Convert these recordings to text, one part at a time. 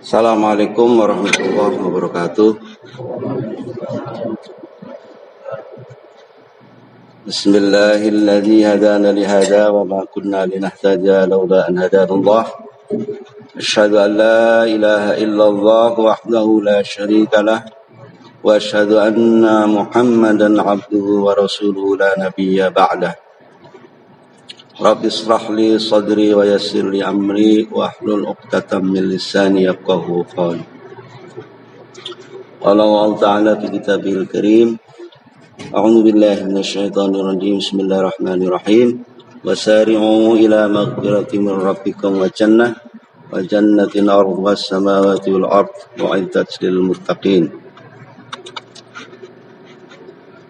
Assalamualaikum warahmatullahi wabarakatuh. Bismillahilladzi hadana lihada wa ma kunna linahtadiya laula an hadana Allah. Asyhadu an la ilaha illallah wahdahu la syarika lah wa asyhadu anna Muhammadan abduhu wa rasuluhu la nabiyya ba'dah. Rabbi israh li sadri wa yassir li amri wa hlul 'uqdatam min lisani yafqahu qawli. Qala Allah Ta'ala fi kitabil karim. A'udzu billahi minasyaitonir rajim. Bismillahirrahmanirrahim. Wasari'u ila maghfiratin min rabbikum wa jannatin 'arduha as-samawati wal ard u'iddat lil muttaqin.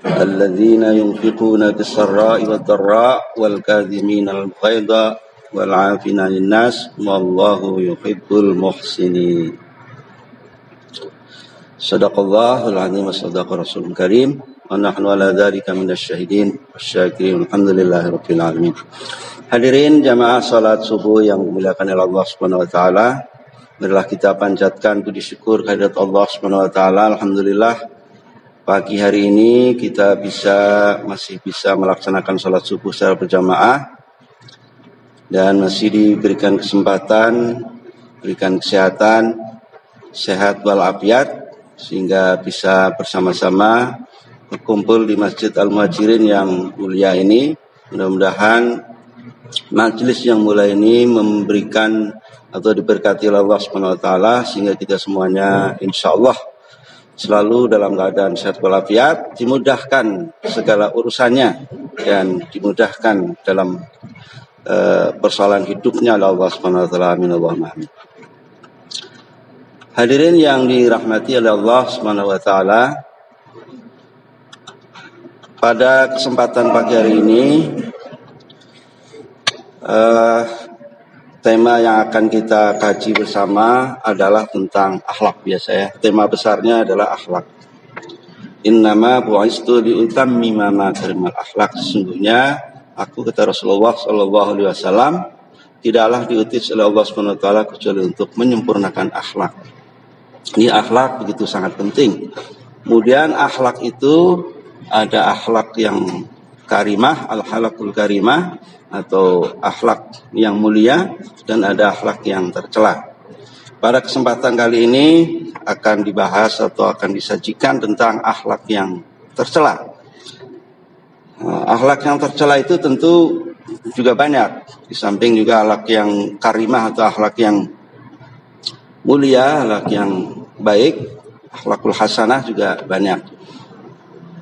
الذين ينفقون بالسراء والضراء والكاظمين الغيظ والعافين عن الناس والله يحب المحسنين. صدق الله العظيم وصدق رسول الكريم ونحن على ذلك من الشاهدين والشاكرين alhamdulillahirabbil alamin. Hadirin jamaah salat subuh yang dimuliakan oleh Allah Subhanahu wa taala, marilah kita panjatkan puji syukur kehadirat Allah Subhanahu wa taala. Alhamdulillah pagi hari ini kita masih bisa melaksanakan sholat subuh secara berjamaah dan masih diberikan kesempatan, berikan kesehatan, sehat walafiat sehingga bisa bersama-sama berkumpul di Masjid Al-Muhajirin yang mulia ini. Mudah-mudahan majelis yang mulia ini memberikan atau diberkati oleh Allah Subhanahu wa taala sehingga kita semuanya insyaallah selalu dalam keadaan sehat walafiat, dimudahkan segala urusannya dan dimudahkan dalam persoalan hidupnya oleh Allah Subhanahu wa taala. Amin Allahumma amin. Hadirin yang dirahmati oleh Allah Subhanahu wa taala, pada kesempatan pagi hari ini tema yang akan kita kaji bersama adalah tentang akhlak biasa ya. Tema besarnya adalah akhlak. Innama bu'istu liutammima makarimal akhlak. Sesungguhnya aku, kata Rasulullah sallallahu alaihi wasallam, tidaklah diutus oleh Allah Subhanahu wa taala kecuali untuk menyempurnakan akhlak. Ini akhlak begitu sangat penting. Kemudian akhlak itu ada akhlak yang karimah, al-halakul karimah atau akhlak yang mulia, dan ada akhlak yang tercela. Pada kesempatan kali ini akan dibahas atau akan disajikan tentang akhlak yang tercela. Akhlak yang tercela itu tentu juga banyak. Di samping juga akhlak yang karimah atau akhlak yang mulia, akhlak yang baik, akhlakul hasanah juga banyak.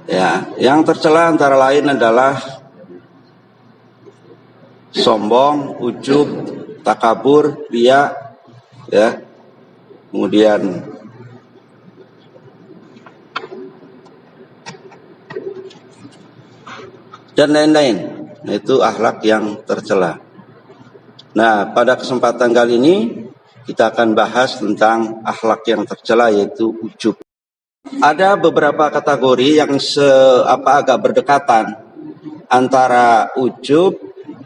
Ya, yang tercela antara lain adalah sombong, ujub, takabur, riya, ya. Kemudian dan lain-lain. Nah, itu akhlak yang tercela. Nah, pada kesempatan kali ini kita akan bahas tentang akhlak yang tercela, yaitu ujub. Ada beberapa kategori yang agak berdekatan antara ujub,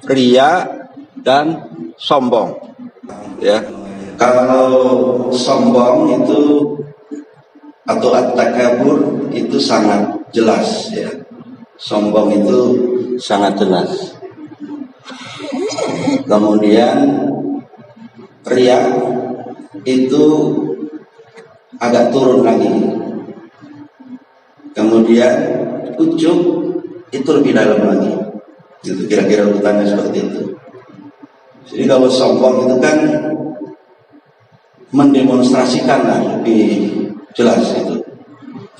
riya, dan sombong. Ya, kalau sombong itu atau at-takabur itu sangat jelas ya. Sombong itu sangat jelas. Kemudian riya itu agak turun lagi. Kemudian ujub itu lebih dalam lagi. Itu kira-kira urutannya seperti itu. Jadi kalau sombong itu kan mendemonstrasikan lah, lebih jelas itu.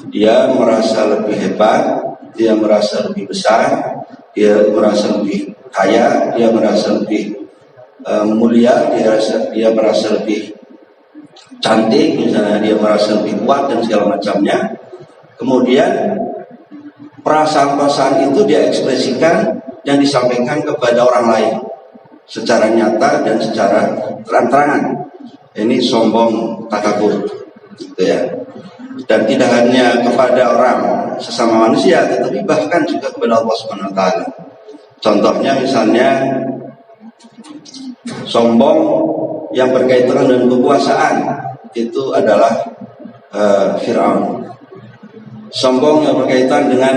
Dia merasa lebih hebat, dia merasa lebih besar, dia merasa lebih kaya, dia merasa lebih mulia, dia merasa lebih cantik, misalnya dia merasa lebih kuat dan segala macamnya. Kemudian perasaan-perasaan itu dia ekspresikan dan disampaikan kepada orang lain secara nyata dan secara terang-terangan. Ini sombong, takabur, gitu ya. Dan tidak hanya kepada orang sesama manusia, tetapi bahkan juga kepada Allah Subhanahu wa taala. Contohnya misalnya sombong yang berkaitan dengan kekuasaan, itu adalah Fir'aun. Sombong yang berkaitan dengan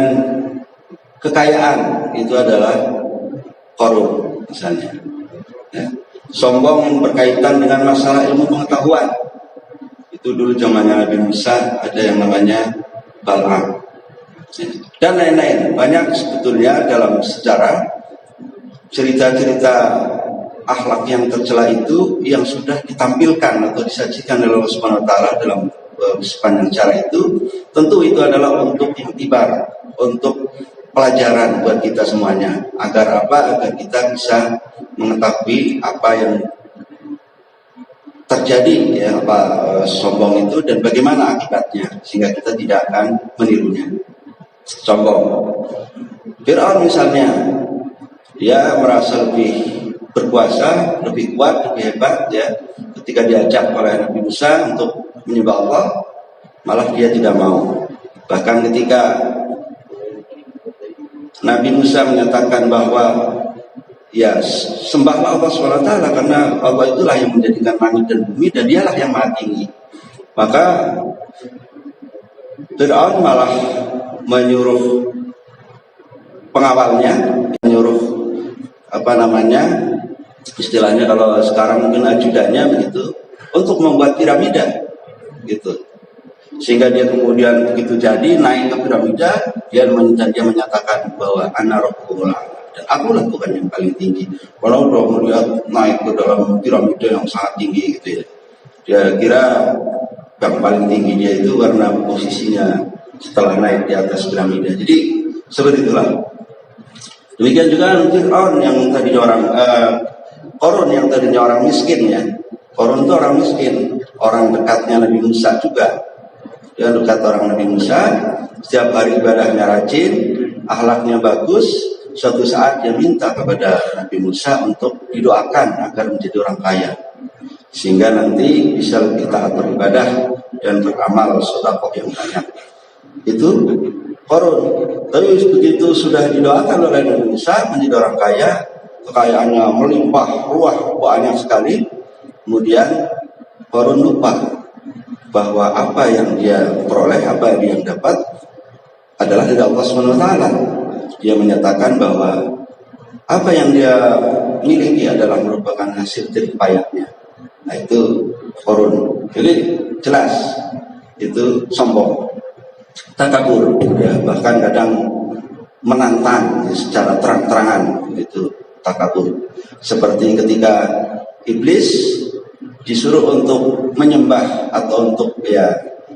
kekayaan itu adalah Qarun misalnya. Ya. Sombong yang berkaitan dengan masalah ilmu pengetahuan itu dulu zamannya Nabi Musa ada yang namanya Bal'am. Ya. Dan lain-lain banyak sebetulnya dalam sejarah cerita-cerita akhlak yang tercela itu yang sudah ditampilkan atau disajikan oleh Allah Subhanahu wa taala dalam sepanjang cara itu, tentu itu adalah untuk iktibar, untuk pelajaran buat kita semuanya. Agar apa? Agar kita bisa mengetahui apa yang terjadi, ya, sombong itu dan bagaimana akibatnya, sehingga kita tidak akan menirunya. Sombong. Fir'aun misalnya, dia merasa lebih berkuasa, lebih kuat, lebih hebat, ya. Ketika diajak oleh Nabi Musa untuk menyembah Allah, malah dia tidak mau. Bahkan ketika Nabi Musa menyatakan bahwa ya sembahlah Allah SWT karena Allah itulah yang menjadikan langit dan bumi dan dialah yang maha tinggi, maka Fir'aun malah menyuruh pengawalnya, menyuruh istilahnya kalau sekarang mungkin ajudannya begitu, untuk membuat piramida gitu. Sehingga dia kemudian begitu jadi naik ke piramida, dia menyatakan bahwa ana rabbukumul a'la, dan akulah Tuhan yang paling tinggi. Kalau udah melihat naik ke dalam piramida yang sangat tinggi gitu ya, dia kira yang paling tinggi dia itu karena posisinya setelah naik di atas piramida. Jadi seperti itulah. Demikian juga Fir'aun yang tadinya Qarun yang tadinya orang miskin, ya. Qarun itu orang miskin, orang dekatnya Nabi Musa juga. Dia dekat orang Nabi Musa, setiap hari ibadahnya rajin, akhlaknya bagus. Suatu saat dia minta kepada Nabi Musa untuk didoakan agar menjadi orang kaya, sehingga nanti bisa lebih taat beribadah dan beramal sedekah yang banyak. Itu Qarun. Tapi begitu sudah didoakan oleh Nabi Musa menjadi orang kaya, kekayaannya melimpah ruah, banyak sekali, kemudian Qarun lupa bahwa apa yang dia peroleh, apa yang dia dapat adalah dari Allah Subhanahu wa taala. Dia menyatakan bahwa apa yang dia miliki adalah merupakan hasil jerih payahnya. Nah, itu Qarun. Jadi jelas itu sombong, takabur, ya, bahkan kadang menantang secara terang-terangan, itu takabur. Seperti ketika iblis disuruh untuk menyembah atau untuk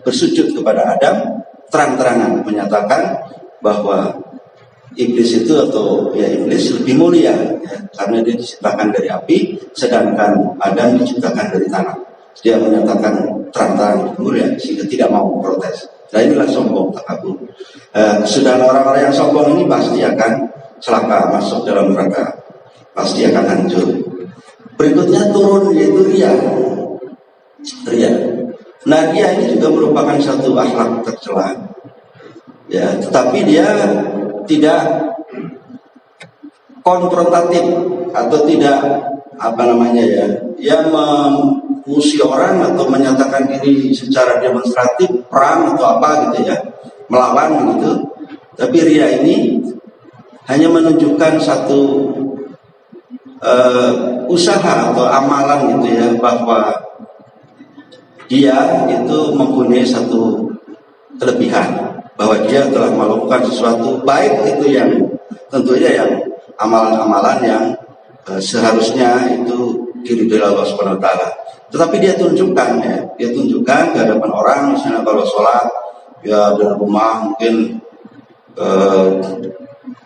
bersujud kepada Adam, terang-terangan menyatakan bahwa iblis itu iblis lebih mulia, ya, karena dia diciptakan dari api, sedangkan Adam diciptakan dari tanah. Dia menyatakan terang-terangan mulia sehingga tidak mau protes. Nah, inilah sombong, takabur. Sudah orang-orang yang sombong ini pasti akan celaka, masuk dalam neraka, pasti akan hancur. Berikutnya turun yaitu ria. Nah, ria ini juga merupakan satu akhlak tercela, ya, tetapi dia tidak konfrontatif atau tidak memusuhi orang atau menyatakan diri secara demonstratif, perang atau apa gitu ya, melawan gitu. Tapi ria ini hanya menunjukkan satu usaha atau amalan gitu ya, bahwa dia itu mempunyai satu kelebihan, bahwa dia telah melakukan sesuatu baik, itu yang tentunya yang amalan-amalan yang seharusnya itu diridhoi Allah Subhanahu wa taala. Tetapi dia tunjukkan ke hadapan orang, misalnya kalau sholat ya dari rumah mungkin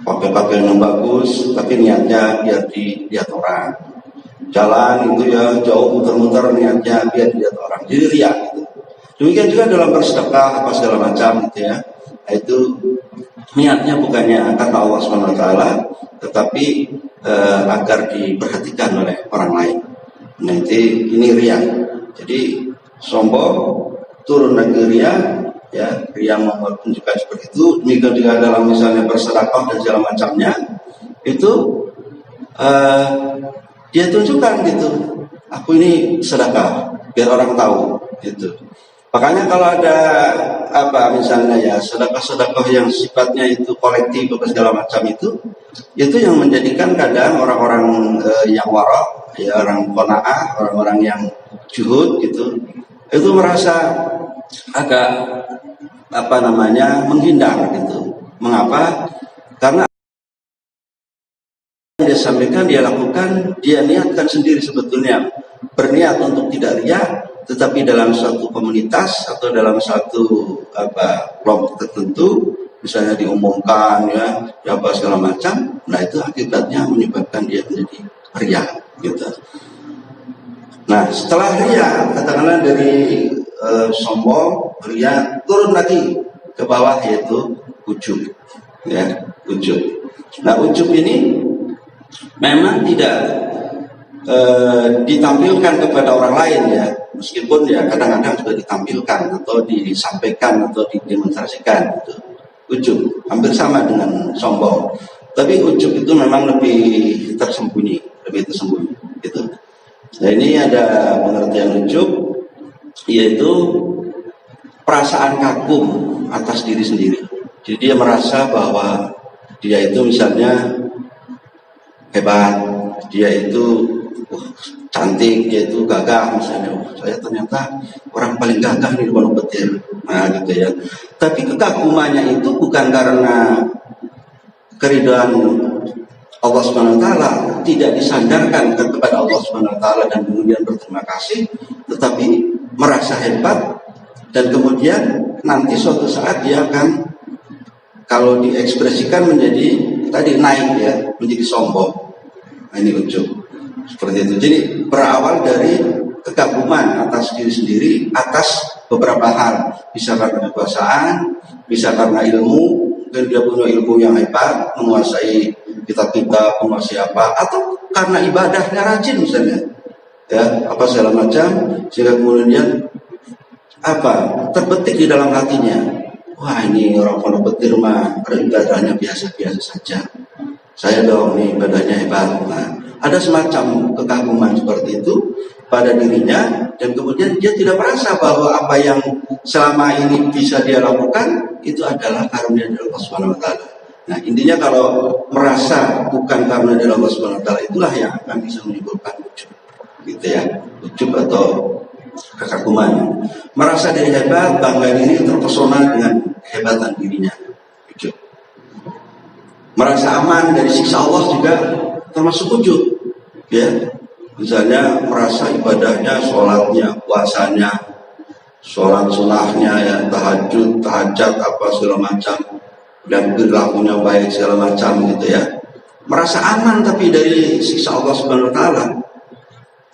pakai pakaian yang bagus, tapi niatnya biar dilihat orang. Jalan itu ya jauh muter-muter, niatnya biar dilihat orang. Jadi ria gitu. Demikian juga dalam bersedekah apa segala macam gitu ya. Nah, itu niatnya bukannya karena Allah Subhanahu wa taala, tetapi agar diperhatikan oleh orang lain. Nah, ini ria. Jadi sombong, turun lagi ria, ya, ria menunjukkan seperti itu. Demikian juga dalam misalnya bersedekah dan segala macamnya, itu dia tunjukkan gitu, aku ini sedekah biar orang tahu. Itu. Makanya kalau ada apa misalnya ya sedekah-sedekah yang sifatnya itu kolektif atau segala macam itu yang menjadikan kadang orang-orang yang warok, ya orang qanaah, orang-orang yang juhud gitu, itu merasa agak apa namanya menghindar gitu. Mengapa? Karena yang dia sampaikan, dia lakukan, dia niatkan sendiri sebetulnya, berniat untuk tidak riya, tetapi dalam suatu komunitas atau dalam satu kelompok tertentu, misalnya diumumkan ya apa segala macam, nah itu akibatnya menyebabkan dia menjadi riya gitu. Nah setelah riya, katakanlah dari sombong, riya, turun lagi ke bawah yaitu ujub, ya ujub. Nah ujub ini memang tidak ditampilkan kepada orang lain ya, meskipun ya kadang-kadang juga ditampilkan atau disampaikan atau didemonstrasikan gitu. Ujub hampir sama dengan sombong, tapi ujub itu memang lebih tersembunyi gitu. Nah ini ada pengertian ujub, yaitu perasaan kagum atas diri sendiri. Jadi dia merasa bahwa dia itu misalnya hebat, dia itu cantik, dia itu gagah misalnya. Saya ternyata orang paling gagah nih di Pondok Petir. Nah gitu ya. Tapi kekagumannya itu bukan karena keridhaan Allah Subhanahu wa taala, tidak disandarkan kepada Allah Subhanahu wa taala dan kemudian berterima kasih, tetapi merasa hebat dan kemudian nanti suatu saat dia akan kalau diekspresikan menjadi tadi naik ya, menjadi sombong. Nah, ini ujub seperti itu. Jadi berawal dari kekaguman atas diri sendiri, atas beberapa hal, bisa karena kekuasaan, bisa karena ilmu, dan dia punya ilmu yang hebat, menguasai kitab-kitab, menguasai apa, atau karena ibadahnya rajin misalnya, ya apa segala macam, sehingga kemudian apa terbetik di dalam hatinya, wah ini orang Pondok Petir mah ibadahnya biasa-biasa saja, saya dong nih ibadahnya hebat. Nah, ada semacam kekaguman seperti itu pada dirinya, dan kemudian dia tidak merasa bahwa apa yang selama ini bisa dia lakukan itu adalah karunia dari Allah Subhanahu wa taala. Nah, intinya kalau merasa bukan karena dari Allah Subhanahu wa taala, itulah yang akan bisa menimbulkan ujub. Gitu ya. Ujub atau kekaguman. Merasa diri hebat, bangga diri, terpesona dengan kehebatan dirinya. Ujub. Merasa aman dari siksa Allah juga termasuk ujub. Ya. Misalnya merasa ibadahnya, sholatnya, puasanya, sholat sunnahnya, ya, tahajud, tahajat, apa segala macam, dan perilakunya baik segala macam gitu ya. Merasa aman tapi dari siksa Allah Subhanahu wa taala.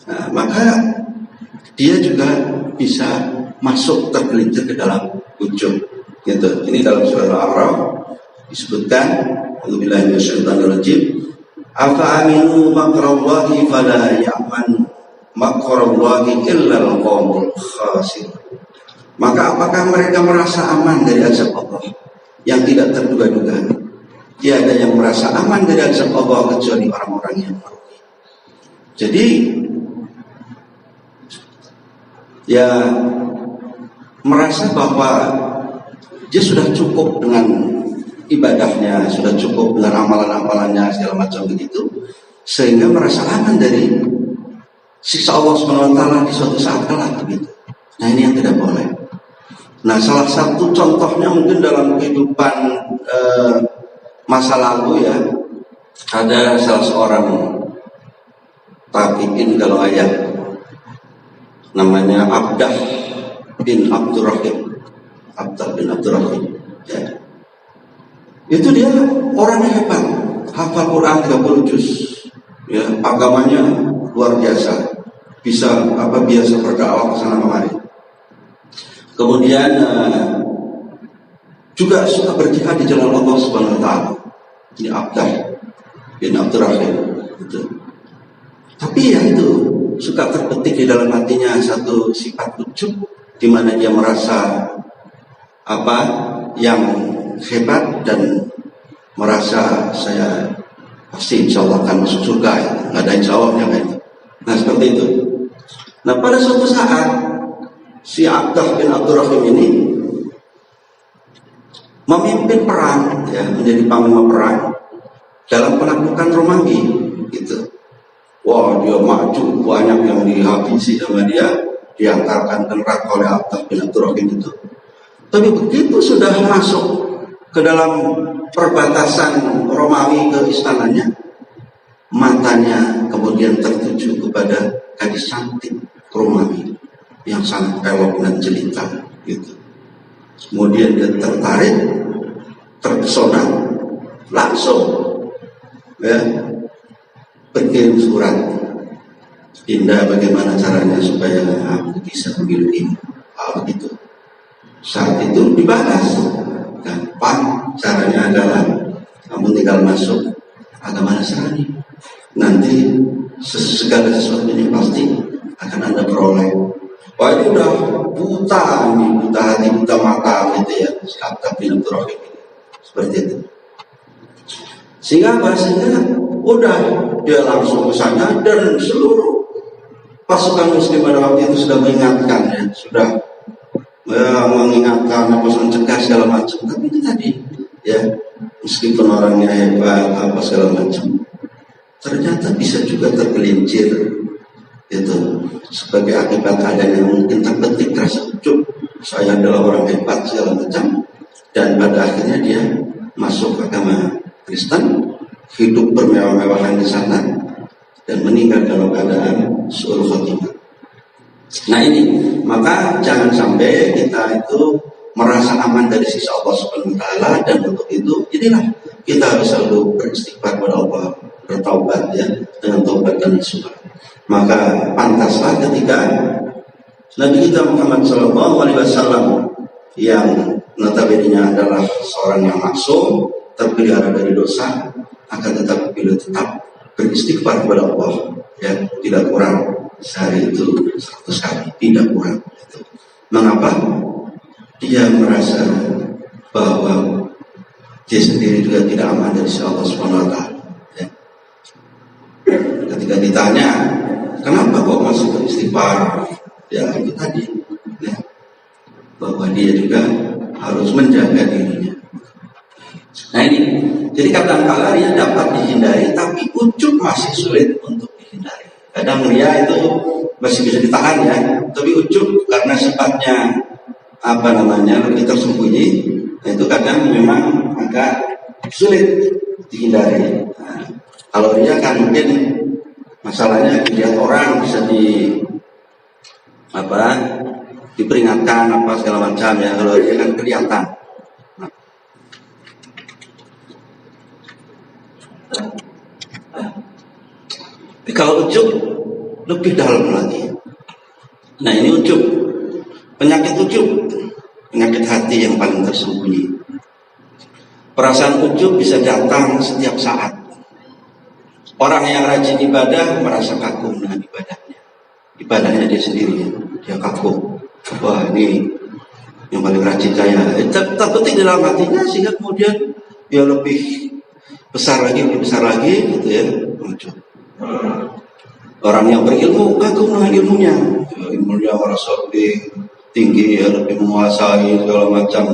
Nah, maka dia juga bisa masuk tergelincir ke dalam ujub gitu. Ini dalam surah Al-A'raf disebutkan, A'udzubillahi minasyaitonir rajim. Afa aminu makrallahi fala ya'man makrallahi illa al-qaumul khasirun. Maka apakah mereka merasa aman dari azab Allah yang tidak terduga-duga? Tiada yang merasa aman dari azab Allah kecuali orang-orang yang merugi. Jadi ya merasa bahwa dia sudah cukup dengan ibadahnya, sudah cukup dengan amalan-amalannya segala macam begitu, sehingga merasa aman dari siksa Allah Subhanahu wa taala di suatu saat kelak begitu. Nah, ini yang tidak boleh. Nah, salah satu contohnya mungkin dalam kehidupan masa lalu ya, ada salah seorang tabi'in kalau ayat namanya Abdah bin Abdurrahim. Abdah bin Abdurrahim ya. Itu dia orangnya hebat, hafal Quran 30 juz, ya, agamanya luar biasa, bisa biasa berdakwah ke sana kemari. Kemudian juga suka berjihad di jalan Allah Subhanahu wa taala. Ini Abdah bin Abdurrahim gitu. Tapi ya itu suka terbetik di dalam hatinya satu sifat ujub, di mana dia merasa yang hebat dan merasa saya pasti insya Allah akan masuk surga ya. Nggak ada insya Allahnya kayak itu. Nah seperti itu. Nah pada suatu saat si Abdah bin Abdurrahim ini memimpin perang, ya, menjadi panglima perang dalam penaklukan Romawi, gitu. Wah, dia maju, banyak yang dihabisi sama dia, diantarkan ke neraka oleh Abdah bin Abdurrahim itu. Tapi begitu sudah masuk ke dalam perbatasan Romawi ke istananya, matanya kemudian tertuju kepada gadis cantik Romawi yang sangat elok dan jelita, gitu. Kemudian dia tertarik, terpesona, langsung, ya, berkirim surat. Indah, bagaimana caranya supaya aku bisa ambil ini? Begitu. Saat itu dibalas. Gampang, caranya adalah kamu tinggal masuk agama Nasrani. Nanti segala sesuatunya pasti akan Anda peroleh. Wah, ini udah buta hati, buta mata, gitu ya. Si Abdah bin Abdurrahim seperti itu. Sehingga udah dia langsung ke sana, dan seluruh pasukan muslim pada waktu itu sudah mengingatkan, ya, sudah mengingatkan, mencegah segala macam. Tapi itu tadi, ya, meskipun orangnya hebat, apa segala macam, ternyata bisa juga tergelincir, itu sebagai akibat adanya mungkin terbetik rasa ujub, saya adalah orang hebat segala macam, dan pada akhirnya dia masuk agama Kristen, hidup bermewah-mewahan di sana, dan meninggal dalam keadaan su'ul khotimah. Nah ini, maka jangan sampai kita itu merasa aman dari sisa Allah Subhanahu wa taala, dan untuk itu inilah kita harus selalu beristighfar kepada Allah, bertaubat, ya, dengan taubat dan nasuha. Maka pantaslah ketika Nabi kita Muhammad SAW yang notabene adalah seorang yang maksum, terpelihara dari dosa, akan tetap beliau tetap beristighfar kepada Allah, ya, tidak kurang sehari itu 100 kali, tidak kurang. Mengapa? Dia merasa bahwa dia sendiri juga tidak aman dari Allah Subhanahu wa taala. Ya. Ketika ditanya, kenapa kok masih beristighfar? Ya itu tadi, ya, bahwa dia juga harus menjaga dirinya. Nah ini, jadi kadang-kala dia dapat dihindari, tapi ujub masih sulit untuk dihindari. Kadang ria itu masih bisa ditahan, ya, tapi ujub karena sifatnya lebih tersembunyi, itu kadang memang agak sulit dihindari. Nah, kalau ria kan mungkin masalahnya dilihat orang bisa diperingatkan apa segala macam, ya. Kalau dia kan kelihatan. Tapi kalau ujub lebih dalam lagi. Nah ini ujub, penyakit ujub, penyakit hati yang paling tersembunyi. Perasaan ujub bisa datang setiap saat. Orang yang rajin ibadah merasa kagum dengan ibadahnya dia sendiri, dia kagum. Wah, ini yang paling rajin saya. Terbetik dalam hatinya, sehingga kemudian dia lebih besar lagi, gitu, ya. Orang yang berilmu kagum dengan ilmunya, merasa lebih tinggi, ya, lebih menguasai segala macam.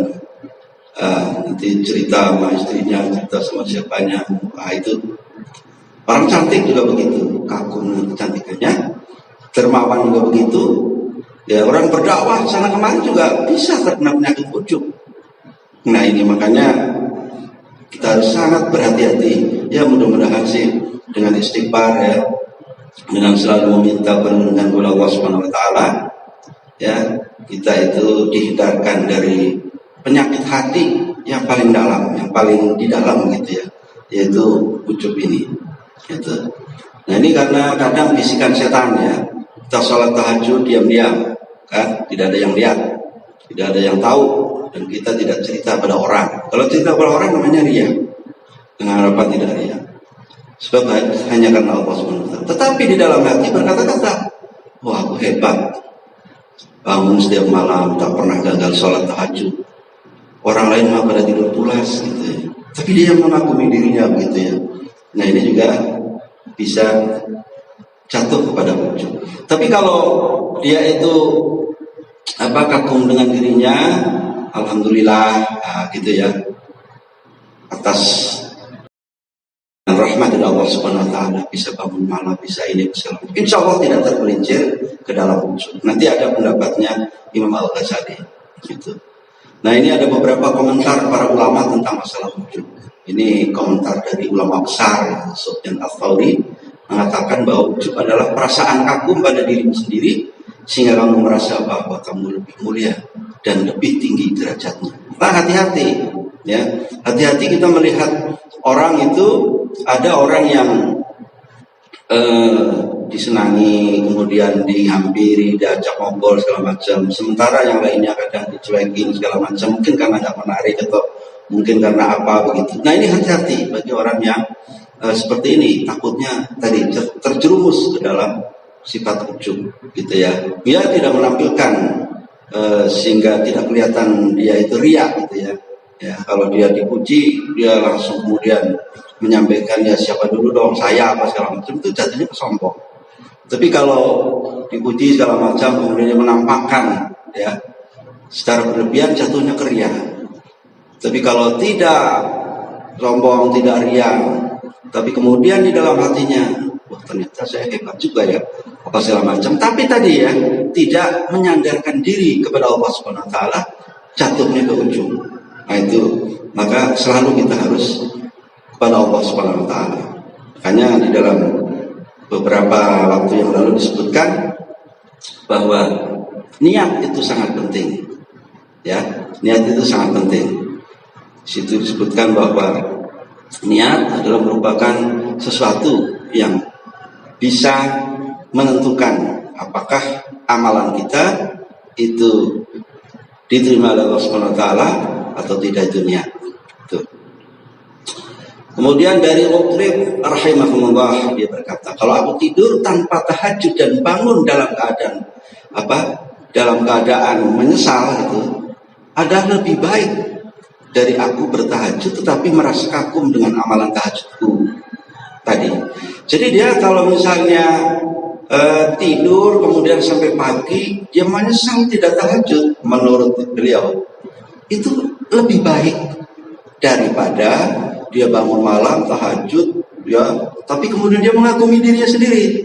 Nanti cerita sama istrinya, cerita sama siapanya, itu. Orang cantik juga begitu, kagum dengan kecantikannya. Dermawan juga begitu. Ya, orang berdakwah sana kemari juga bisa terkena penyakit ujub. Nah ini makanya kita harus sangat berhati-hati. Ya, mudah-mudahan sih dengan istighfar, ya, dengan selalu meminta perlindungan kepada Allah Subhanahu wa taala, ya, kita itu dihindarkan dari penyakit hati yang paling dalam, yang paling di dalam, gitu, ya, yaitu ujub ini. Gitu. Nah ini karena kadang bisikan setan, ya, kita sholat tahajud diam-diam, kan, tidak ada yang lihat, tidak ada yang tahu, dan kita tidak cerita pada orang. Kalau cerita pada orang namanya riya, dengan harapan tidak riya, sebab hanya karena Allah SWT. Tetapi di dalam hati berkata-kata, wah aku hebat, bangun setiap malam, tak pernah gagal sholat tahajud. Orang lain mah pada tidur pulas, gitu, ya. Tapi dia mengagumi dirinya, begitu, ya. Nah ini juga bisa jatuh kepada ujub. Tapi kalau dia itu kagum dengan dirinya, alhamdulillah, gitu ya, atas rahmat dari Allah Subhanahu Wa Taala, bisa bangun malam, bisa ini, bisa insya Allah tidak tergelincir ke dalam ujuk. Nanti ada pendapatnya Imam Al-Ghazali, gitu. Nah, ini ada beberapa komentar para ulama tentang masalah ujuk. Ini komentar dari ulama besar, Sufyan Ats-Tsauri, mengatakan bahwa ujuk adalah perasaan kagum pada dirimu sendiri sehingga kamu merasa bahwa kamu lebih mulia dan lebih tinggi derajatnya. Nah, hati-hati, ya, hati-hati kita melihat orang itu. Ada orang yang disenangi, kemudian dihampiri, diajak ngobrol segala macam. Sementara yang lainnya kadang dicuekin segala macam. Mungkin karena nggak menarik atau mungkin karena apa begitu. Nah, ini hati-hati bagi orang yang seperti ini. Takutnya tadi terjerumus ke dalam sifat ujub, gitu ya. Dia tidak menampilkan sehingga tidak kelihatan dia itu riya, gitu ya. Ya, kalau dia dipuji, dia langsung kemudian menyampaikan, ya siapa dulu dong, saya apa segala macam, itu jatuhnya kesombong. Tapi kalau dipuji segala macam kemudian dia menampakkan, ya, secara berlebihan, jatuhnya keria. Tapi kalau tidak sombong, tidak ria, tapi kemudian di dalam hatinya, wah ternyata saya hebat juga ya, apa segala macam. Tapi tadi ya, tidak menyandarkan diri kepada Allah Subhanahu Wa Taala, jatuhnya ke ujung. Nah itu, maka selalu kita harus kepada Allah Subhanahu Wa Taala. Makanya di dalam beberapa waktu yang lalu disebutkan bahwa niat itu sangat penting, ya, niat itu sangat penting. Di situ disebutkan bahwa niat adalah merupakan sesuatu yang bisa menentukan apakah amalan kita itu diterima oleh Allah Subhanahu Wa Taala atau tidak, itu niat. Tuh. Kemudian dari Uqrib rahimahullah, dia berkata, kalau aku tidur tanpa tahajud dan bangun dalam keadaan dalam keadaan menyesal, itu adalah lebih baik dari aku bertahajud tetapi merasa kagum dengan amalan tahajudku tadi. Jadi dia kalau misalnya tidur kemudian sampai pagi dia menyesal tidak tahajud, menurut beliau itu lebih baik daripada dia bangun malam tahajud, ya, tapi kemudian dia mengagumi dirinya sendiri,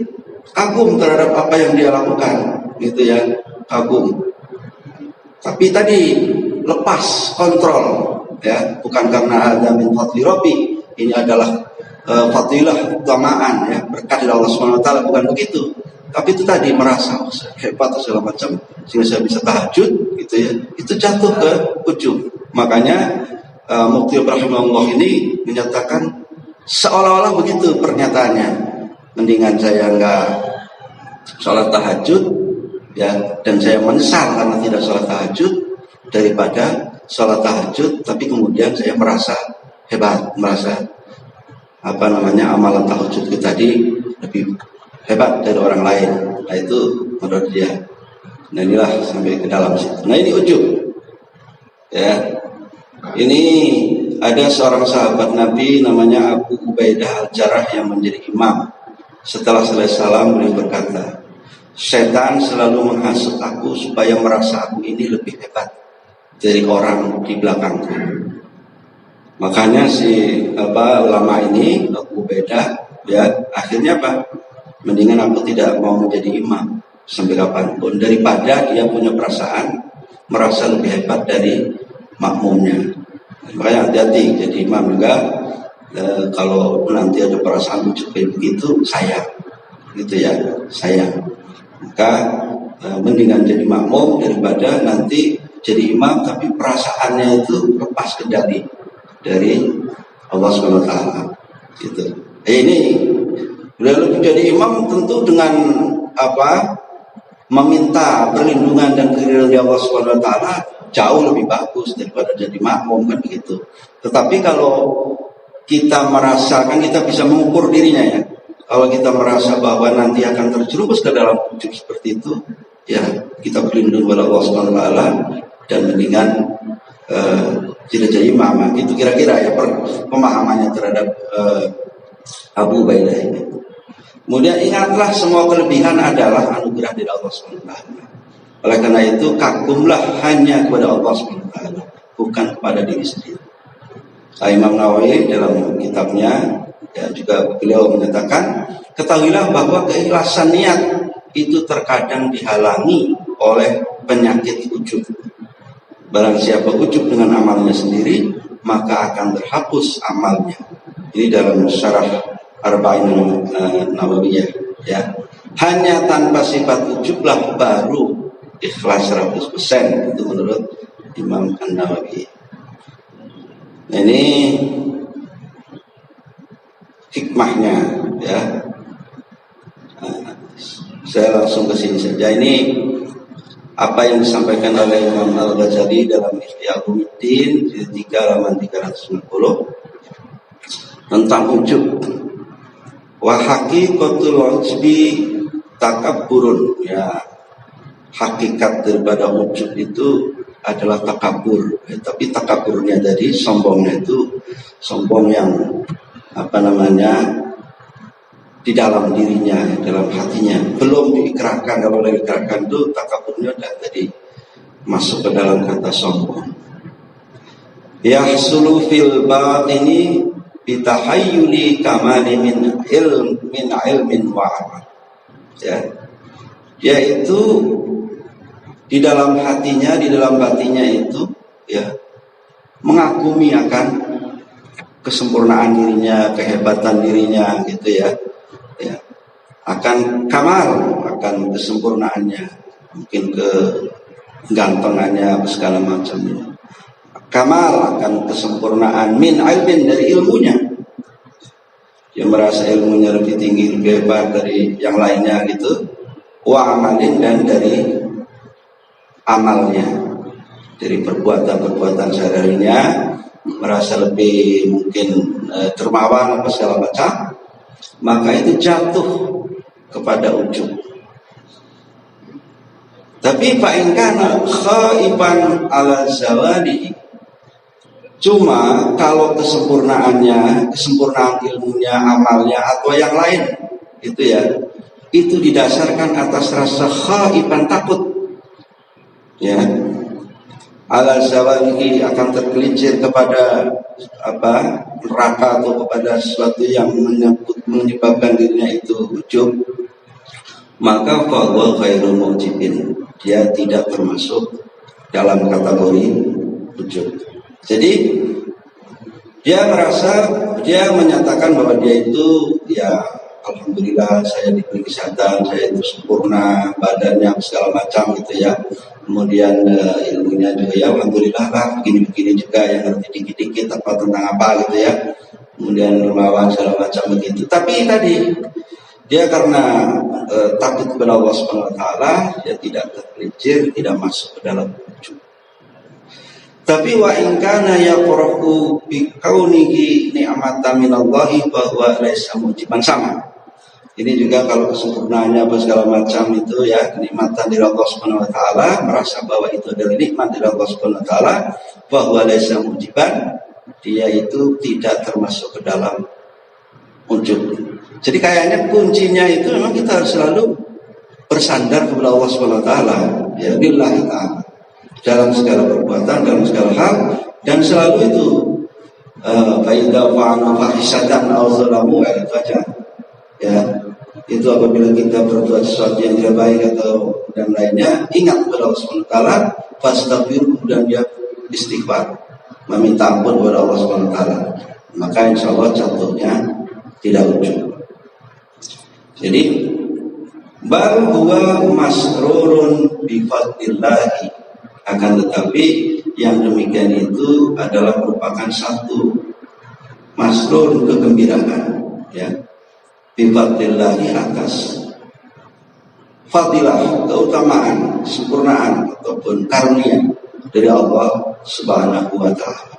kagum terhadap apa yang dia lakukan, gitu ya, kagum. Tapi tadi lepas kontrol, ya, bukan karena ada min fadli rabbi, ini adalah fadilah utamaan, ya, berkat dari Allah Subhanahu Wa Taala, bukan begitu. Tapi itu tadi merasa hebat atau segala macam sehingga saya bisa tahajud, gitu ya, itu jatuh ke ujung. Makanya Mufti rahimahullah ini menyatakan seolah-olah begitu pernyataannya, mendingan saya enggak sholat tahajud, ya, dan saya menyesal karena tidak sholat tahajud, daripada sholat tahajud tapi kemudian saya merasa hebat, merasa amalan tahajud kita tadi lebih hebat dari orang lain. Nah itu menurut dia. Nah inilah sampai ke dalam situ. Nah ini ujub, ya. Ini ada seorang sahabat Nabi namanya Abu Ubaidah Al-Jarrah yang menjadi imam. Setelah selesai salam beliau berkata, setan selalu menghasut aku supaya merasa aku ini lebih hebat dari orang di belakangku. Makanya si ulama ini Abu Ubaidah, ya, akhirnya mendingan aku tidak mau menjadi imam sampai kapanpun daripada dia punya perasaan merasa lebih hebat dari makmumnya. Makanya hati-hati jadi imam juga, kalau nanti ada perasaan ujub kayak begitu, sayang, gitu ya, sayang. Maka mendingan jadi makmum daripada nanti jadi imam tapi perasaannya itu lepas kendali dari Allah Subhanahu Wa Taala, gitu. Ini lalu jadi imam tentu dengan meminta perlindungan dan keridhaan dari Allah Subhanahu Wa Taala jauh lebih bagus daripada jadi makmum, kan begitu. Tetapi kalau kita merasa, kan kita bisa mengukur dirinya, ya. Kalau kita merasa bahwa nanti akan terjerumus ke dalam ujub seperti itu, ya kita berlindung kepada Allah Subhanahu Wa Taala dan mendingan tidak jadi imam. Itu kira-kira ya pemahamannya terhadap Abu Ubaidah ini. Kemudian ingatlah semua kelebihan adalah anugerah dari Allah Subhanahu Wa Taala. Oleh karena itu kagumlah hanya kepada Allah SWT, bukan kepada diri sendiri. Imam Nawawi dalam kitabnya ya, juga beliau menyatakan, ketahuilah bahwa keikhlasan niat itu terkadang dihalangi oleh penyakit ujub. Barang siapa ujub dengan amalnya sendiri, maka akan terhapus amalnya. Ini dalam syarah Arba'in Nawawiyah ya. Hanya tanpa sifat ujublah baru ikhlas 100%, itu menurut Imam An-Nawawi. Ini hikmahnya ya. Saya langsung ke sini saja. Ini apa yang disampaikan oleh Imam Al-Ghazali dalam Ihya Ulumuddin jilid 3 halaman 390 tentang ujub. Wa haqiqatul ujbi takabburun ya. Hakikat daripada ujub itu adalah takabur ya, tapi takaburnya dari sombongnya itu sombong yang di dalam dirinya, dalam hatinya, belum diikrarkan. Kalau diikrarkan itu takaburnya sudah tadi masuk ke dalam kata sombong. Yahsulu fil batini bitahayyuli kamali min ilmin wa amal. Ya. Yaitu di dalam hatinya, di dalam batinnya itu ya mengagumi akan kesempurnaan dirinya, kehebatan dirinya gitu ya. Ya, akan kamal, akan kesempurnaannya, mungkin kegantengannya, segala macamnya. Kamal akan kesempurnaan min ilmin dari ilmunya. Dia merasa ilmunya lebih tinggi, lebih hebat dari yang lainnya gitu. Wa amalin, dan dari amalnya, dari perbuatan-perbuatan sehari-harinya, merasa lebih mungkin dermawan apa segala macam. Maka itu jatuh kepada ujub. Tapi fa'in kana khaiban ala zawadi, cuma kalau kesempurnaan ilmunya, amalnya atau yang lain itu ya, itu didasarkan atas rasa khaiban, takut ya, ala zawadi, akan tergelincir kepada neraka atau kepada sesuatu yang menyebabkan dirinya itu ujub, maka fahuwa ghairu mujibin, dia tidak termasuk dalam kategori ujub. Jadi dia menyatakan bahwa dia itu ya alhamdulillah saya diberi kesehatan, saya itu sempurna, badannya segala macam gitu ya. Kemudian ilmunya juga ya alhamdulillah lah, begini-begini juga yang ngerti dikit-dikit apa tentang apa gitu ya. Kemudian dermawan segala macam begitu. Tapi tadi dia karena takut kepada Allah SWT, dia tidak tergelincir, tidak masuk ke dalam ujub. Tapi wa in kana yaqrahu bi kaunihi ni'matan minallahi bahwa laisa mujiban, sama. Ini juga kalau kesempurnaannya apa segala macam itu ya kenikmatan dari Allah Subhanahu wa taala, merasa bahwa itu adalah nikmat dari Allah Subhanahu wa taala, bahwa laisa mujiban, dia itu tidak termasuk ke dalam ujub. Jadi kayaknya kuncinya itu memang kita harus selalu bersandar kepada Allah Subhanahu wa taala, ya billahi ta'ala, dalam segala perbuatan, dalam segala hal, dan selalu itu faida fa'ana fahisatan aw zalamu, itu aja. Ya, itu apabila kita berbuat sesuatu yang tidak baik atau dan lainnya, ingat kepada Allah Subhanahu wa taala, fastaghfir, dan dia istighfar, meminta ampun kepada Allah Subhanahu wa taala. Maka insya Allah jatuhnya tidak ujub. Jadi bal huwa masrurun bi fadlillahi, akan tetapi yang demikian itu adalah merupakan satu masrur, kegembiraan ya, bifadlillahi, atas fadilah, keutamaan, kesempurnaan ataupun karunia dari Allah Subhanahu wa taala.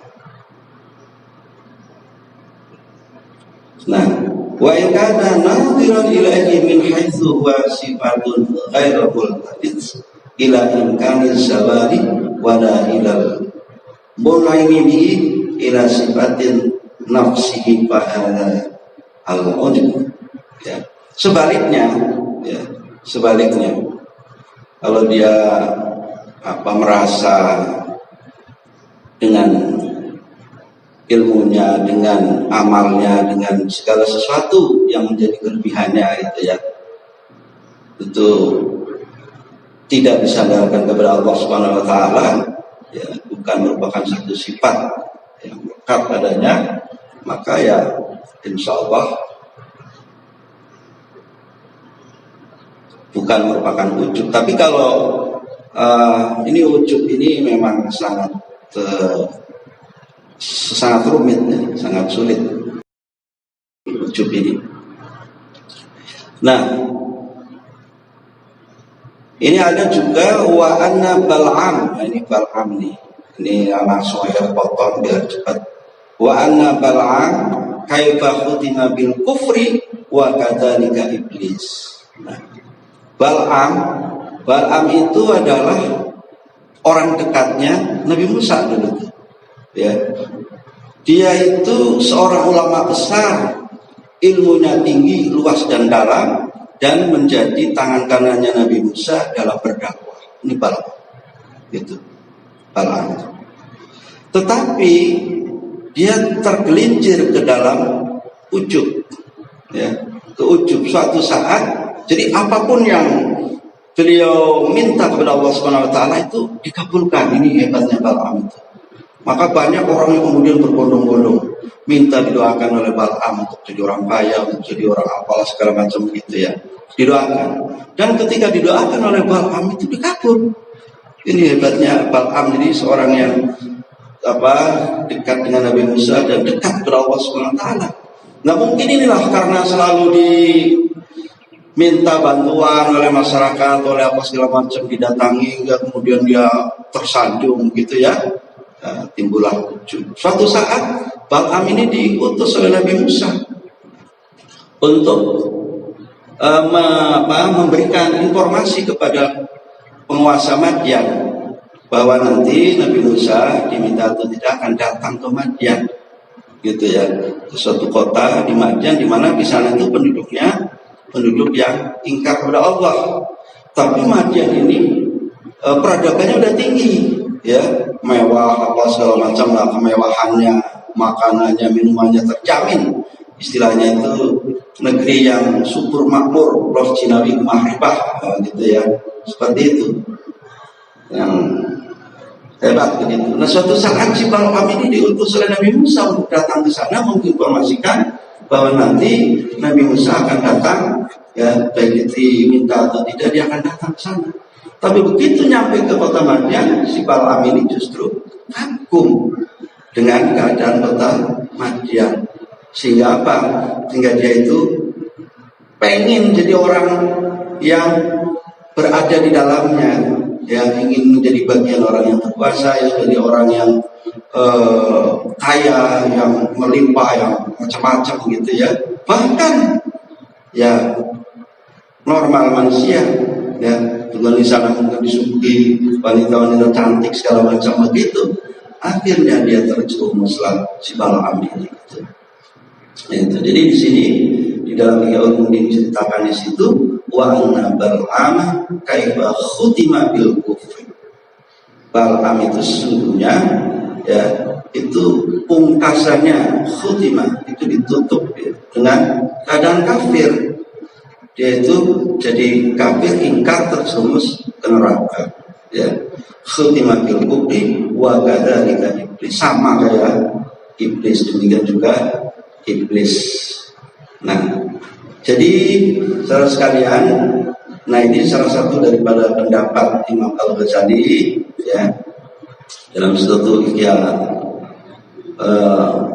Nah, wa in kana nadhiran ilaihi min haitsu huwa sifatun ghairu multafid ila imkanil zawali wa la ilal munaimihi ila sifatin nafsihi fahadha al-ujub. Ya. Sebaliknya Kalau dia merasa dengan ilmunya, dengan amalnya, dengan segala sesuatu yang menjadi kelebihannya itu ya, itu tidak disandarkan kepada Allah Subhanahu wa taala, ya, bukan merupakan satu sifat yang lekat padanya, maka ya insya Allah bukan merupakan ujub. Tapi kalau ini ujub ini memang sangat rumit, ya, sangat sulit ujub ini. Nah, ini ada juga wa anna Bal'am. Nah, ini Bal'am nih. Ini langsung aja potong biar cepat. Wa anna Bal'am kaifa khutima bil kufri wa kadzalika iblis. Nah, Bal'am itu adalah orang dekatnya Nabi Musa dulu. Ya. Dia itu seorang ulama besar, ilmunya tinggi, luas dan dalam, dan menjadi tangan kanannya Nabi Musa dalam berdakwah. Ini Bal'am. Gitu. Bal'am. Tetapi dia tergelincir ke dalam ujub. Ya, ke ujub suatu saat. Jadi apapun yang beliau minta kepada Allah Subhanahu wa taala itu dikabulkan. Ini hebatnya Bal'am itu. Maka banyak orang yang kemudian berbondong-bondong minta didoakan oleh Bal'am untuk jadi orang kaya, untuk jadi orang apalah segala macam begitu ya. Didoakan. Dan ketika didoakan oleh Bal'am itu dikabul. Ini hebatnya Bal'am, jadi seorang yang dekat dengan Nabi Musa dan dekat kepada Allah Subhanahu wa taala. Nah, mungkin inilah karena selalu diminta bantuan oleh masyarakat, oleh apa segala macam, didatangi hingga kemudian dia tersanjung gitu ya. Timbullah ujub. Suatu saat Bal'am ini diutus oleh Nabi Musa untuk memberikan informasi kepada penguasa Madyan bahwa nanti Nabi Musa diminta atau tidak akan datang ke Madyan, gitu ya, ke suatu kota di Madyan di mana di sana itu penduduknya penduduk yang ingkar kepada Allah. Tapi Madyan ini peradabannya udah tinggi, ya, mewah apa segala macam lah, kemewahannya, makanannya, minumannya terjamin. Istilahnya itu negeri yang subur makmur, roh jinawi mahribah, gitu ya, seperti itu, yang hebat begitu. Nah, suatu saat si Bal'am ini diutus oleh Nabi Musa untuk datang ke sana menginformasikan bahwa nanti Nabi Musa akan datang, ya, baik diminta atau tidak dia akan datang ke sana. Tapi begitu nyampe ke kota Madyan, si Bal'am ini justru kagum dengan keadaan kota Madyan. Sehingga apa? Sehingga dia itu pengen jadi orang yang berada di dalamnya, yang ingin menjadi bagian orang yang berkuasa, yang jadi orang yang kaya, yang melimpah, yang macam-macam gitu ya. Bahkan ya normal manusia, ya, dengan di sana mungkin disuguhi wanita-wanita cantik segala macam begitu. Akhirnya dia terjerumuslah si Bal'am ini. Gitu. Itu. Jadi di sini di dalam Ihya Ulumuddin diceritakan di situ wa anna Bal'am kaifa khutima bil kufri. Bal'am itu sesungguhnya ya itu pungkasannya khutimah itu ditutup ya, dengan keadaan kafir. Dia itu jadi kafir, ingkar, terjerumus ke neraka. Ya, khutimah bil kufri wa kadzalika iblis, sama kayak iblis, demikian juga iblis. Nah, jadi saudara sekalian, nah ini salah satu daripada pendapat Imam Al-Ghazali ya dalam suatu Ihya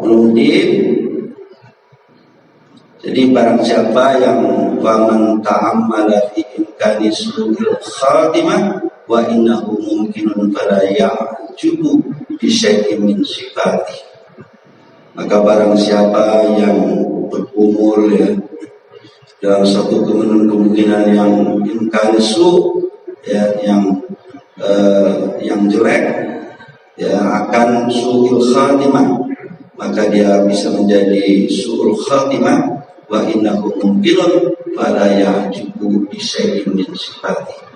Ulumuddin. Jadi barang siapa yang waman ta'ammala fi imkani su'il khatimah wa innahu mumkinun fala ya'jubu bi syai'in min sifatihi. Maka barang siapa yang berumur ya dalam satu kemungkinan yang imkanisu ya, yang jelek ya, akan su'il khatimah, maka dia bisa menjadi su'ul khatimah wa innahu mumkinun fala ya'jubu bi syai'in min sifatihi.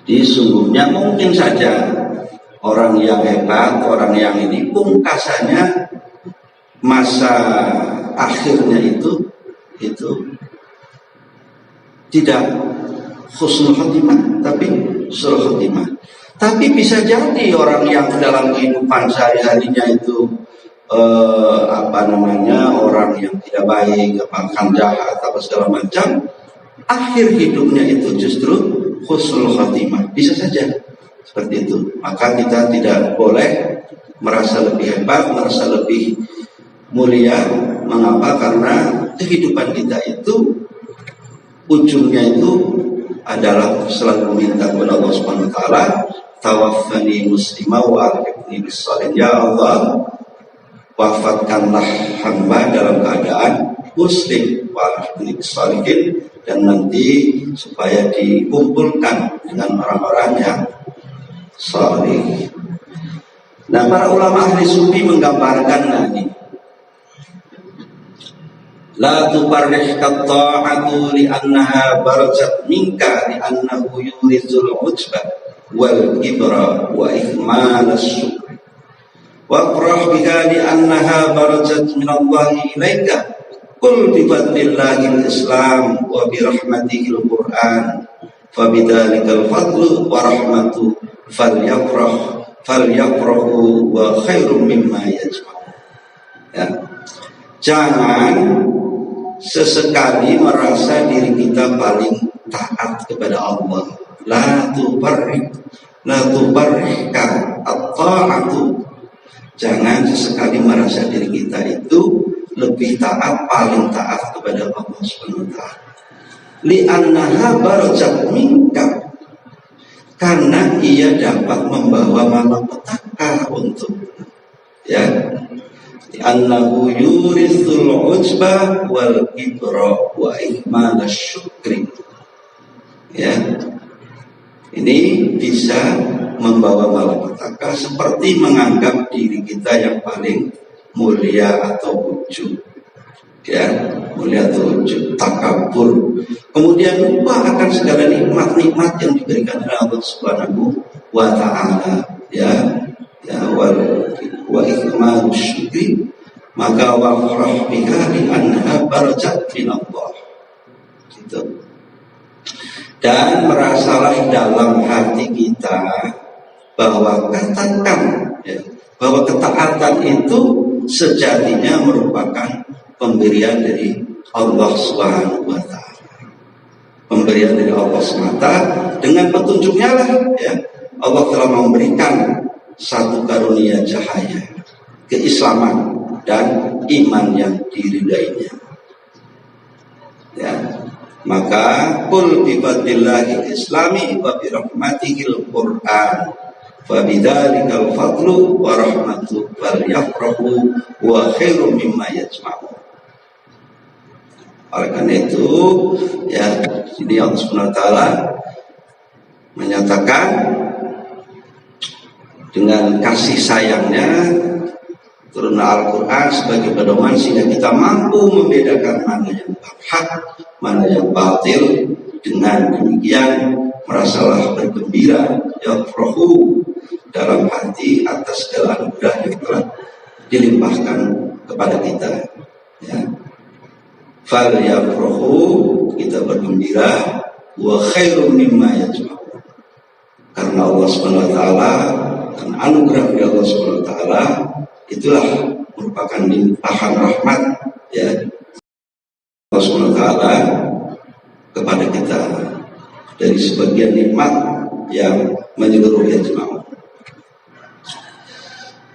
Jadi sungguhnya mungkin saja orang yang hebat, orang yang ini pungkasannya masa akhirnya itu tidak husnul khotimah, tapi husnul khotimah. Tapi bisa jadi orang yang dalam kehidupan sehari-harinya itu orang yang tidak baik, bahkan jahat atau segala macam, akhir hidupnya itu justru husnul khotimah. Bisa saja seperti itu. Maka kita tidak boleh merasa lebih hebat, merasa lebih mulia. Mengapa? Karena kehidupan kita itu ujungnya itu adalah selalu meminta kepada Allah Subhanahu wa taala, tawaffani muslimah wa alhiqni bis shalihin. Ya Allah, wafatkanlah hamba dalam keadaan muslim wa alhiqni bis shalihin, dan nanti supaya dikumpulkan dengan orang-orang yang saleh. Nah, para ulama ahli sufi menggambarkan ini. La tubarrih qatta'atu li'annaha barzat minka li'annahu yurizul ujba wal ibra wa ihmal as-syukr wa afrah biha li'annaha barzat minallahi ilaika. Qul bi fadlillahil islam wa bi rahmatihil qur'an fa bidzalikal fadlu wa rahmatu falyafrahu wa khairum mimma yajma'un. Ya. Jangan sesekali merasa diri kita paling taat kepada Allah. La tubarrika at-ta'atu. Jangan sesekali merasa diri kita itu lebih taat, paling taat kepada Allah Subhanahu wa taala. Li'annaha barzat minka, karena ia dapat membawa malapetaka untuk Li'annahu yurithul ujba wal ibra wa ihmal syukri. Ini bisa membawa malapetaka seperti menganggap diri kita yang paling mulia atau ujub, mulia atau ujub, takabur, kemudian lupa akan segala nikmat-nikmat yang diberikan oleh Allah Subhanahu wa taala, wa ikmalu syukri, maka wafrah biha li'annaha barzat minallah. Gitu. Dan merasalah dalam hati kita bahwa bahwa ketaatan itu sejatinya merupakan pemberian dari Allah Subhanahu wa taala. Pemberian dari Allah semata, dengan petunjuknya lah Allah telah memberikan satu karunia cahaya, keislaman dan iman yang diridainya. Maka qul bi fadlillahil islami wa bi rahmatihil qur'an fa bidzalikal fadlu wa rahmatu falyafrahu wa khairum mimma yajma'un. Oleh karena itu ini Allah Subhanahu wa taala menyatakan dengan kasih sayangnya turun Al-Quran sebagai pedoman sehingga kita mampu membedakan mana yang hak, mana yang batil. Dengan demikian merasalah bergembira yafrahu dalam hati atas segala anugerah yang telah dilimpahkan kepada kita. Fal yafrahu, kita bergembira, wa khairum mimma yajma'un, karena Allah Subhanahu wa taala dan anugerah dari Allah Subhanahu wa taala itulah merupakan limpahan rahmat Allah Subhanahu wa taala kepada kita dari sebagian nikmat yang menyeluruh jemaah.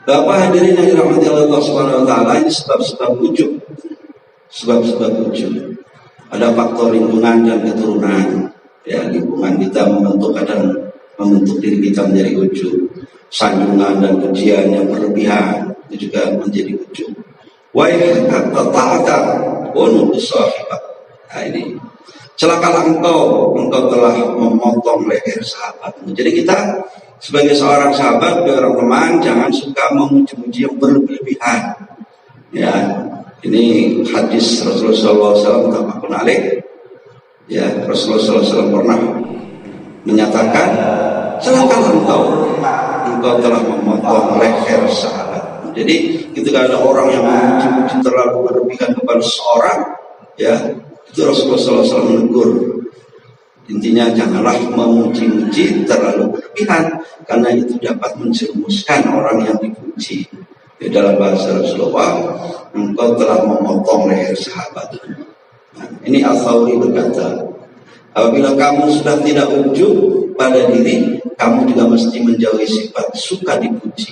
Bapak hadirin yang dirahmati Allah Subhanahu wa taala, ini sebab-sebab ujub. Sebab-sebab ujub. Ada faktor lingkungan dan keturunan. Lingkungan kita membentuk diri kita menjadi ujub. Sanjungan dan pujian yang berlebihan itu juga menjadi ujub. Wa ta'ata wa sahibat. Ini celakalah engkau telah memotong leher sahabat. Jadi kita sebagai seorang sahabat, seorang teman, jangan suka memuji-muji yang berlebihan. Ini hadis Rasulullah SAW tafaqun alaih. Rasulullah SAW pernah menyatakan, celakalah engkau telah memotong leher sahabat. Jadi ketika ada orang yang memuji-muji terlalu berlebihan kepada seorang, ya, itu Rasulullah SAW menegur. Intinya janganlah memuji-muji terlalu berlebihan, karena itu dapat menjerumuskan orang yang dipuji. Di dalam bahasa Rasulullah, engkau telah memotong leher sahabat. Nah, ini Al-Thawri berkata, apabila kamu sudah tidak ujub pada diri, kamu juga mesti menjauhi sifat suka dipuji.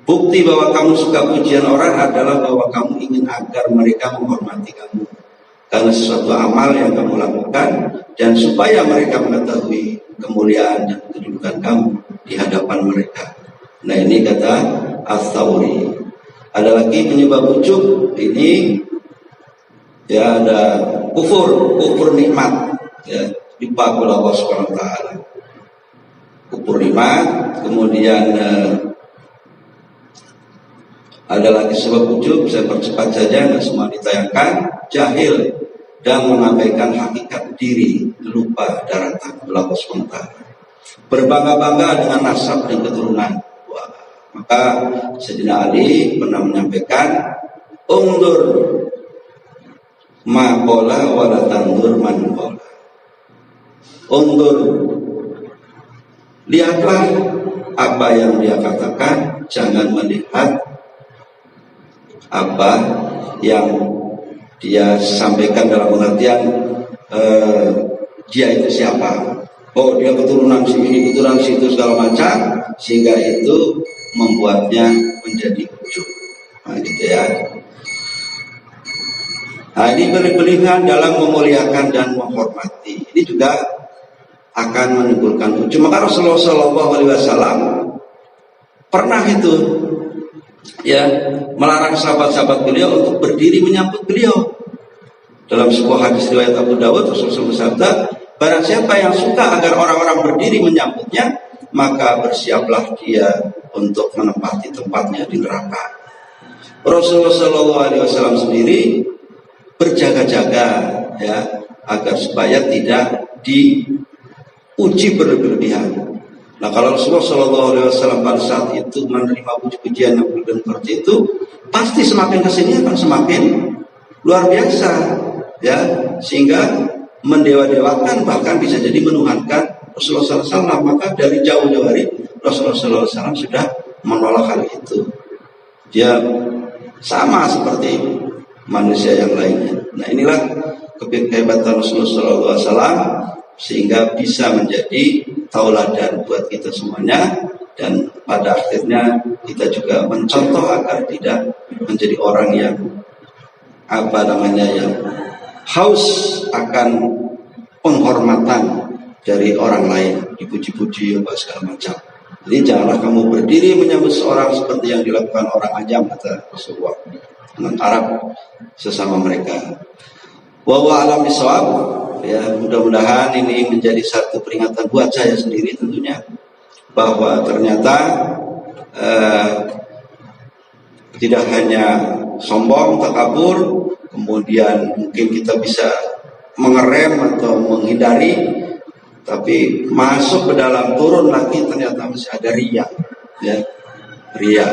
Bukti bahwa kamu suka pujian orang adalah bahwa kamu ingin agar mereka menghormati kamu karena sesuatu amal yang kamu lakukan, dan supaya mereka mengetahui kemuliaan dan kedudukan kamu di hadapan mereka. Nah, ini kata Al-Thawri. Ada lagi penyebab ujub ini, ya, ada kufur nikmat, ya, dipakul Allah SWT. Kufur nikmat. Kemudian ada lagi sebab ujub, saya percepat saja, nggak semua ditayangkan. Jahil dan mengabaikan hakikat diri, lupa daratan Allah SWT. Berbangga-bangga dengan nasab dan keturunan. Wah, maka Sayyidina Ali pernah menyampaikan, undur ma qala wa la tandur man qala. Undur, lihatlah apa yang dia katakan, jangan melihat apa yang dia sampaikan dalam pengertian dia itu siapa. Oh, dia keturunan sini, keturunan situ, segala macam, sehingga itu membuatnya menjadi ujub. Nah, gitu ya. Nah, ini berlebihan dalam memuliakan dan menghormati. Ini juga akan menimbulkan ujub. Maka Rasulullah SAW pernah itu, ya, melarang sahabat-sahabat beliau untuk berdiri menyambut beliau. Dalam sebuah hadis riwayat Abu Dawud, Rasulullah bersabda, barang siapa yang suka agar orang-orang berdiri menyambutnya, maka bersiaplah dia untuk menempati tempatnya di neraka. Rasulullah SAW sendiri berjaga-jaga, ya, agar supaya tidak dipuji berlebihan. Nah, kalau Rasulullah SAW pada saat itu menerima puji-pujian yang berlebihan seperti itu, pasti semakin kesini akan semakin luar biasa, ya, sehingga mendewa-dewakan, bahkan bisa jadi menuhankan Rasulullah SAW. Maka dari jauh-jauh hari Rasulullah SAW sudah menolak hal itu. Dia sama seperti manusia yang lainnya. Nah, inilah kehebatan Rasulullah SAW, sehingga bisa menjadi tauladan buat kita semuanya, dan pada akhirnya kita juga mencontoh agar tidak menjadi orang yang yang haus akan penghormatan dari orang lain, dipuji-puji apa segala macam. Jadi janganlah kamu berdiri menyambut seorang seperti yang dilakukan orang ajam, kata Rasulullah, dengan Arab sesama mereka. Wa a'lam bishawab. Ya, mudah-mudahan ini menjadi satu peringatan buat saya sendiri tentunya, bahwa ternyata tidak hanya sombong, takabur, kemudian mungkin kita bisa mengerem atau menghindari, tapi masuk ke dalam, turun lagi, ternyata masih ada riya, ya, riya.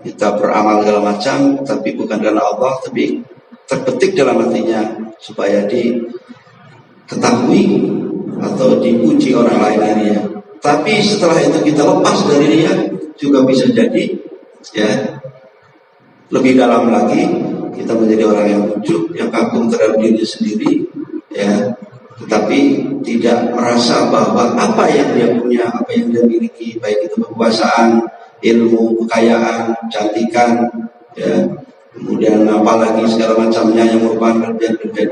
Kita beramal segala macam, tapi bukan karena Allah, tapi terbetik dalam hatinya supaya diketahui atau dipuji orang lain riya. Tapi setelah itu kita lepas dari riya, juga bisa jadi, ya, lebih dalam lagi, kita menjadi orang yang ujub, yang kagum terhadap diri sendiri, ya, tetapi tidak merasa bahwa apa yang dia punya, apa yang dia miliki, baik itu kekuasaan, ilmu, kekayaan, cantikan, ya, kemudian apalagi segala macamnya yang merupakan kelebihan-kelebihan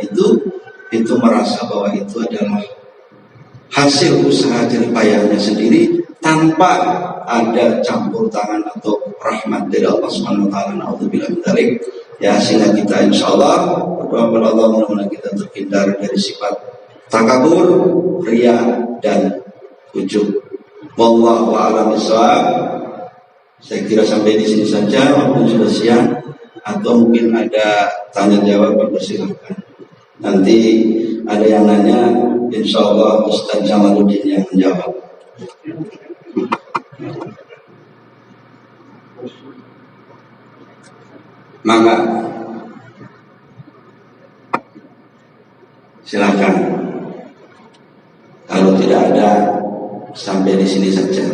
itu merasa bahwa itu adalah hasil usaha jerih payahnya sendiri, tanpa ada campur tangan atau rahmat dari Allah Subhanahu wa taala. Nauzubillah min dzalik. Ya, sehingga kita insyaallah berdoa kepada Allah mudah-mudahan kita terhindar dari sifat takabur, riya, dan ujub. Wallahu a'lam bishawab. Saya kira sampai di sini saja, waktu sudah siang, atau mungkin ada tanya jawab, silakan. Nanti ada yang nanya insya Allah Ustaz Jamaluddin yang menjawab. Maka silakan. Kalau tidak ada, sampai di sini saja.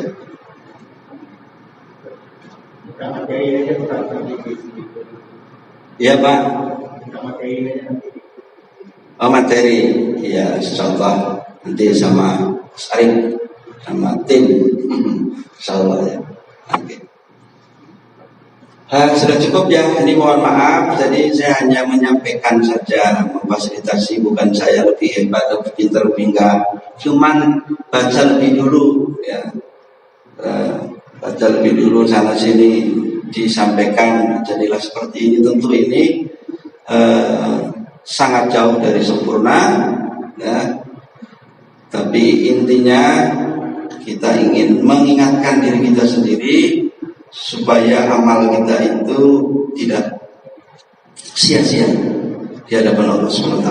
Iya Pak. Oh materi, ya insyaallah nanti sama Saring sama tim, insyaallah ya. Oke. Sudah cukup ya, ini mohon maaf, jadi saya hanya menyampaikan saja, memfasilitasi, bukan saya lebih hebat, lebih pintar, lebih enggak, cuman baca lebih dulu ya, baca lebih dulu sana sini disampaikan, jadilah seperti ini. Tentu ini sangat jauh dari sempurna ya, tapi intinya kita ingin mengingatkan diri kita sendiri supaya amal kita itu tidak sia-sia di hadapan Allah SWT.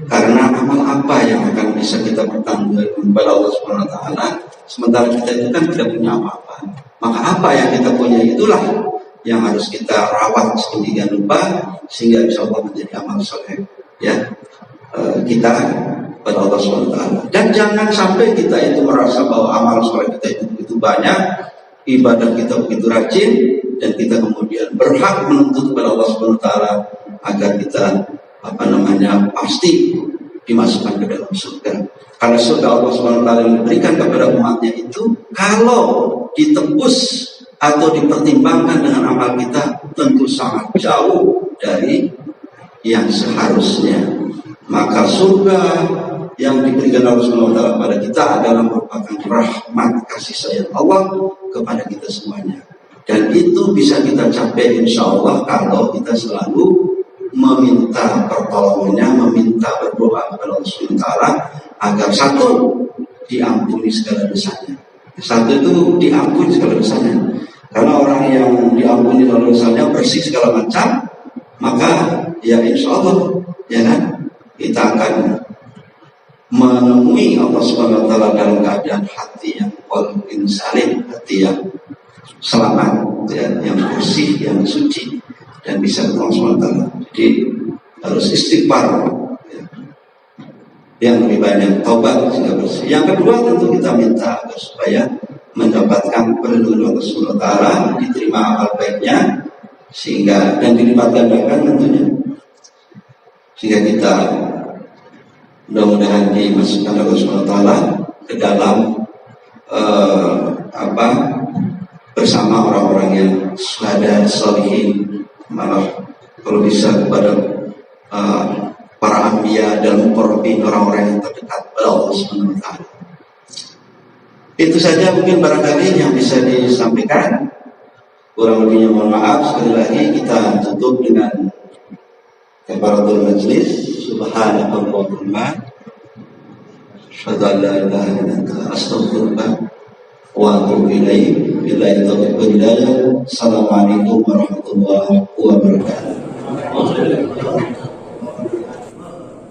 Karena amal apa yang akan bisa kita pertanggungjawabkan kepada Allah SWT sementara kita itu kan tidak punya apa-apa. Maka apa yang kita punya itulah yang harus kita rawat sedemikian rupa sehingga insya Allah menjadi amal soleh ya kita pada Allah SWT. Dan jangan sampai kita itu merasa bahwa amal soleh kita itu begitu banyak, ibadah kita begitu rajin, dan kita kemudian berhak menuntut kepada Allah SWT agar kita pasti dimasukkan ke dalam surga. Karena surga Allah SWT yang diberikan kepada umatnya itu kalau ditebus atau dipertimbangkan dengan amal kita tentu sangat jauh dari yang seharusnya. Maka surga yang diberikan Allah SWT kepada kita adalah merupakan rahmat kasih sayang Allah kepada kita semuanya. Dan itu bisa kita capai insya Allah kalau kita selalu meminta pertolongannya, meminta berdoa kepada Allah SWT agar satu, diampuni segala dosanya. Satu itu diampuni segala dosanya. Karena orang yang diampuni segala dosanya bersih segala macam, maka ya insya Allah ya kan, kita akan menemui Allah SWT dalam keadaan hati yang qalbin salim, hati yang selamat ya, yang bersih, yang suci, dan bisa ketemu SWT. Jadi harus istighfar ya, yang lebih banyak, taubat sehingga bersih. Yang kedua tentu kita minta agar supaya mendapatkan perlindungan Allah SWT, diterima amal baiknya sehingga dan dilipat gandakan tentunya, sehingga kita mudah-mudahan dimasukkan Allah SWT ke dalam bersama orang-orang yang syuhada sholihin, malah kalau bisa kepada para anbiya dan muqarrabin, orang-orang yang terdekat pada Allah SWT. Itu saja mungkin barangkali yang bisa disampaikan. Kurang lebihnya mohon maaf. Sekali lagi kita tutup dengan kafaratul majlis. Subhanallahumma asyhadu an la ilaha illa anta astaghfiruka wa atubu ilaik. Billahi taufiq wal hidayah. Assalamualaikum warahmatullahi wabarakatuh.